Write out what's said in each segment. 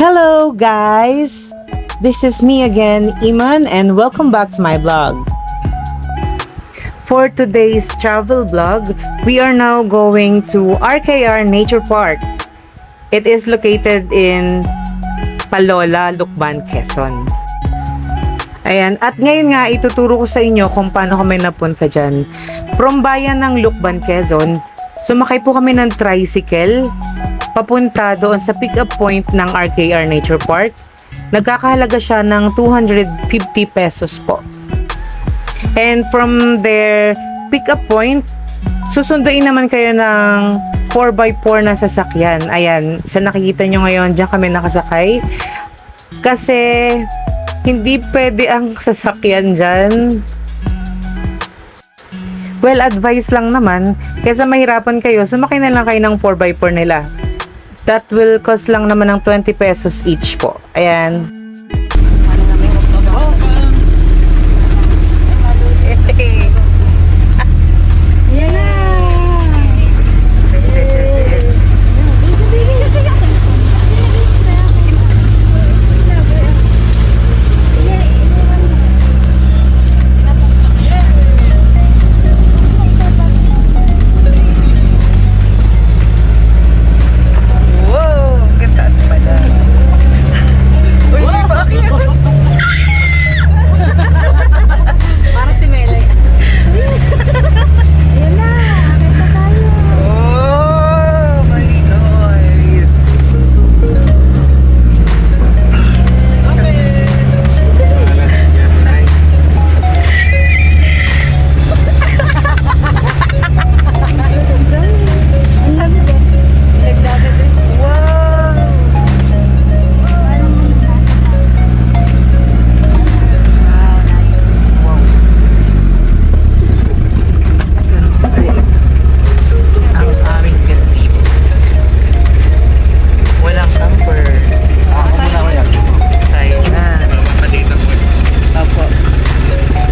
Hello guys! This is me again, Iman, and welcome back to my vlog. For today's travel vlog, we are now going to RKR Nature Park. It is located in Palola, Lucban, Quezon. Ayan, at ngayon nga ituturo ko sa inyo kung paano kami napunta dyan. From bayan ng Lucban, Quezon, sumakay po kami ng tricycle papunta doon sa pick-up point ng RKR Nature Park. Nagkakahalaga siya ng 250 pesos po. And from their pick-up point, susunduin naman kayo ng 4x4 na sasakyan. Ayan, sa nakikita nyo ngayon, diyan kami nakasakay. Kasi hindi pwede ang sasakyan dyan. Well, advice lang naman, kaysa mahirapan kayo, sumakay na lang kayo ng 4x4 nila. That will cost lang naman ng 20 pesos each po. Ayan.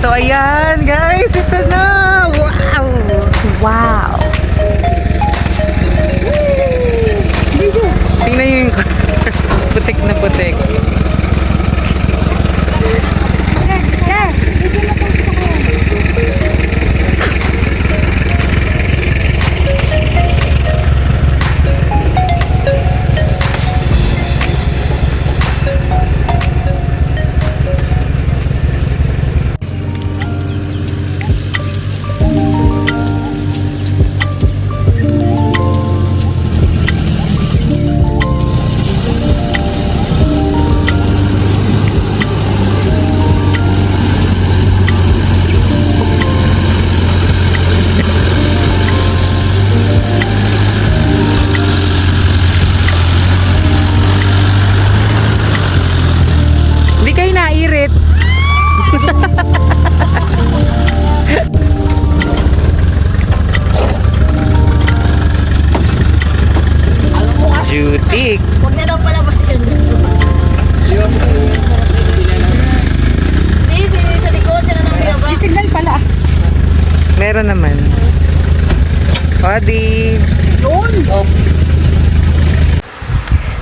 So ayan guys, ito na! Wow! Wow! Tingnan nyo yung putik na putik. Jutik. Huwag na daw palabas yun. Sa likod, sila nang pinabas. May signal pala. Meron naman. Odi.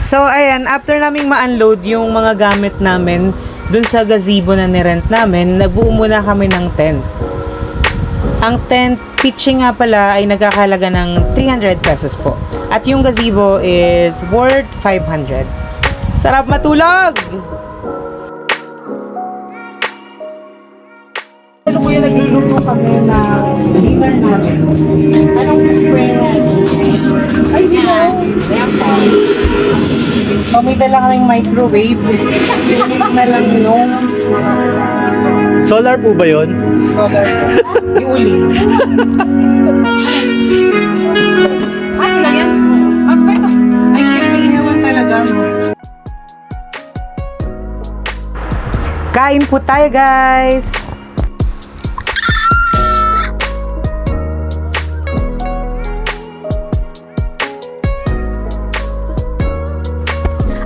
So, ayan, after naming ma-unload yung mga gamit namin dun sa gazebo na nirent namin, nagbuo muna kami ng tent. Ang tent pitching nga pala ay nagkakahalaga ng 300 pesos po. At yung gazebo is worth 500. Sarap matulog! Ano kuya, nagluluto kami na dinner namin. Anong spring? Ay, di ba? So, may dala kaming microwave. Na lang nung Solar po ba yun? solar. Iuli. Ano lang yan? Ay, kailangan talaga. Kain po tayo, guys!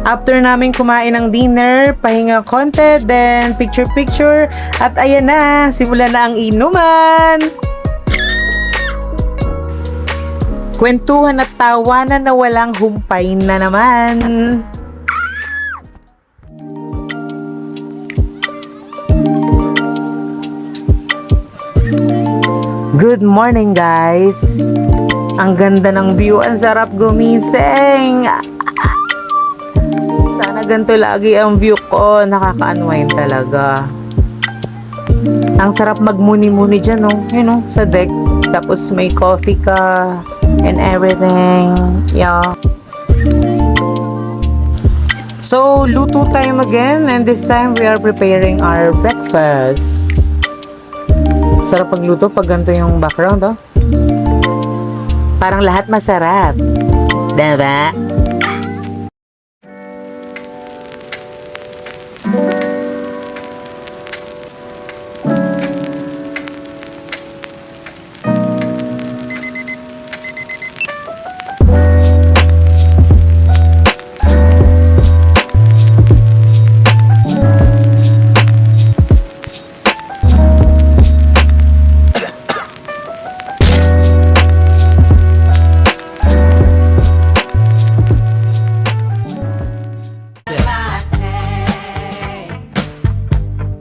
After namin kumain ng dinner, pahinga konti, then picture-picture, at ayan na, simula na ang inuman! Kwentuhan at tawanan na walang humpay na naman. Good morning, guys. Ang ganda ng view, ang sarap gumising. Sana ganito lagi ang view ko, nakaka-unwind talaga. Ang sarap magmuni-muni dyan, no? You know, sa deck. Tapos may coffee ka and everything. Yeah. So, luto time again, and this time we are preparing our breakfast. Sarap pagluto pag ganito yung background, oh. Parang lahat masarap. Diba?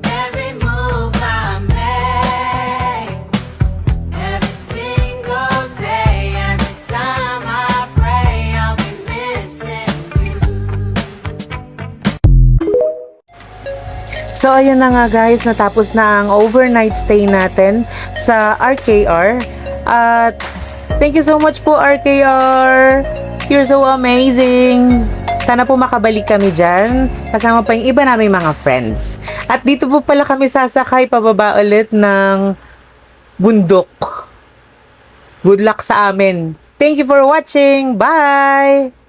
Every move I make, every single day, every time I pray, I'll be missing you. So, ayun na nga guys, natapos na ang overnight stay natin sa RKR. At thank you so much po, RKR! You're so amazing! Sana po makabalik kami dyan, kasama pa yung iba naming mga friends. At dito po pala kami sasakay pababa ulit ng bundok. Good luck sa amin! Thank you for watching! Bye!